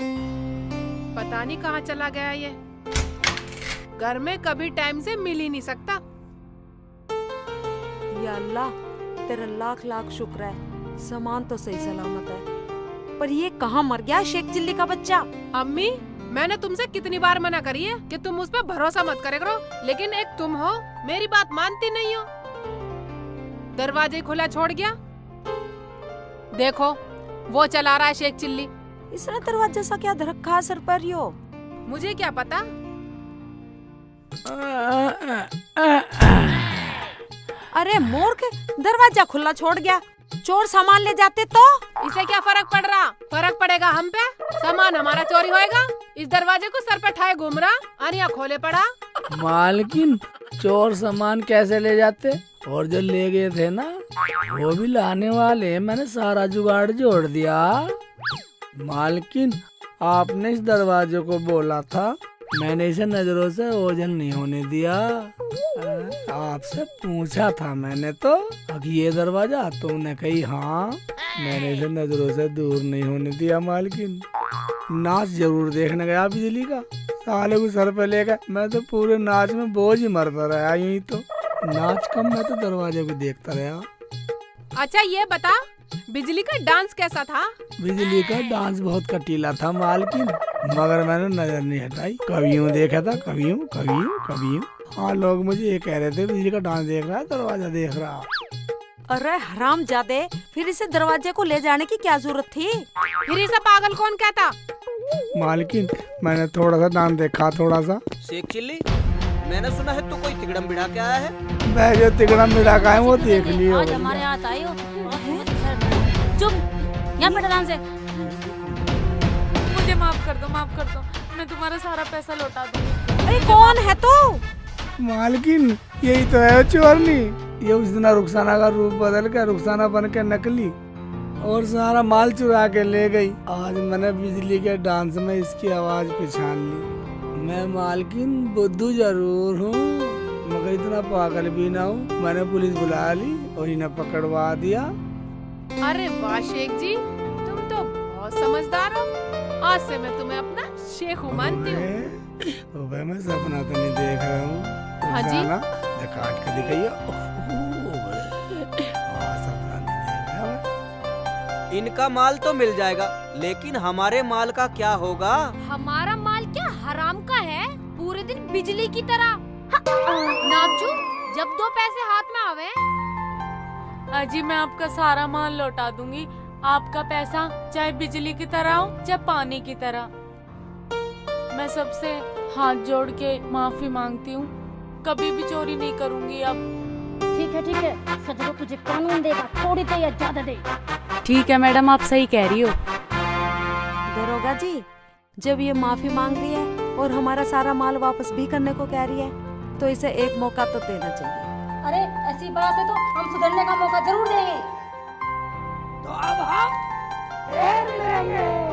पता नहीं कहाँ चला गया ये। घर में कभी टाइम से मिल ही नहीं सकता। या अल्लाह, तेरा लाख लाख शुक्र है, सामान तो सही सलामत है। पर ये कहाँ मर गया शेख चिल्ली का बच्चा? अम्मी, मैंने तुमसे कितनी बार मना करी है कि तुम उस पर भरोसा मत करे करो, लेकिन एक तुम हो, मेरी बात मानती नहीं हो। दरवाजे खुला छोड़ गया। देखो, वो चला रहा है शेख चिल्ली। इसने दरवाजा सा क्या धरखा सर पर यो? मुझे क्या पता। अरे मूर्ख, दरवाजा खुला छोड़ गया। चोर सामान ले जाते तो? इसे क्या फर्क पड़ रहा? फर्क पड़ेगा हम पे। सामान हमारा चोरी होएगा। इस दरवाजे को सर पे ठाए घूम रहा, आनिया खोले पड़ा। मालकिन, चोर सामान कैसे ले जाते? और जो ले गए थे ना, वो भी लाने वाले। मैंने सारा जुगाड़ जोड़ दिया। मालकिन, आपने इस दरवाजे को बोला था, मैंने इसे नजरों से ओझल नहीं होने दिया। आपसे पूछा था मैंने तो कि ये दरवाजा, तुमने कही हाँ। मैंने इसे नजरों से दूर नहीं होने दिया। मालकिन, नाच जरूर देखने गया बिजली का, साले को सर पे लेकर। मैं तो पूरे नाच में बोझ ही मरता रहा। यूं ही तो नाच कम, मैं तो दरवाजे को देखता रहा। अच्छा ये बता, बिजली का डांस कैसा था? बिजली का डांस बहुत कटीला था मालकिन, मगर मैंने नजर नहीं हटाई। कभी यूं देखा था, कभी यूं, कभी यूं, कभी यूं। हाँ, लोग मुझे ये कह रहे थे बिजली का डांस देख रहा है, दरवाजा देख रहा। अरे हरामजादे, फिर इसे दरवाजे को ले जाने की क्या जरूरत थी? फिर इसे पागल कौन कहता? मालकिन, मैंने थोड़ा सा डांस देखा, थोड़ा सा। शेख चिल्ली, मैंने सुना है तू कोई तिगड़म बिड़ा के आया है। मैं जो तिगड़म बिड़ा का है वो देख लियो। आज हमारे यहाँ आई हो। चुप, यहाँ पे आराम से। मुझे माफ कर दो, माफ कर दो। मैं तुम्हारा सारा पैसा लौटा दूंगी। अरे कौन है तू? मालकिन, यही तो है चोरनी। ये उस दिन रुखसाना का रूप बदल कर रुखसाना बन के नकली और सारा माल चुरा के ले गई। आज मैंने बिजली के डांस में इसकी आवाज पहचान ली। मैं मालकिन बुद्धू जरूर हूँ, मगर इतना पागल भी ना हूँ। मैंने पुलिस बुला ली और इन्हें पकड़वा दिया। अरे वाह शेख जी, तुम तो बहुत समझदार हो। आज से मैं तुम्हें अपना शेख मानती हूँ। मैं सपना तो नहीं देख रहा हूँ। हाँ जी, काट के दिखाइए। सपना नहीं देख रहा। इनका माल तो मिल जाएगा, लेकिन हमारे माल का क्या होगा? हमारा माल क्या हराम का है? पूरे दिन बिजली की तरह। नामचू, जब दो पैसे हाथ में आवे। अजी, मैं आपका सारा माल लौटा दूंगी। आपका पैसा चाहे बिजली की तरह हो चाहे पानी की तरह। मैं सबसे हाथ जोड़ के माफी मांगती हूँ, कभी भी चोरी नहीं करूँगी अब। ठीक है, सजरो तुझे कानून देगा, थोड़ी दे या ज्यादा दे। ठीक है मैडम, आप सही कह रही हो। दरोगा जी, जब ये माफी मांग रही है और हमारा सारा माल वापस भी करने को कह रही है, तो इसे एक मौका तो देना चाहिए। अरे ऐसी बात है तो हम सुधरने का मौका जरूर देंगे। तो अब हम खेल लेंगे।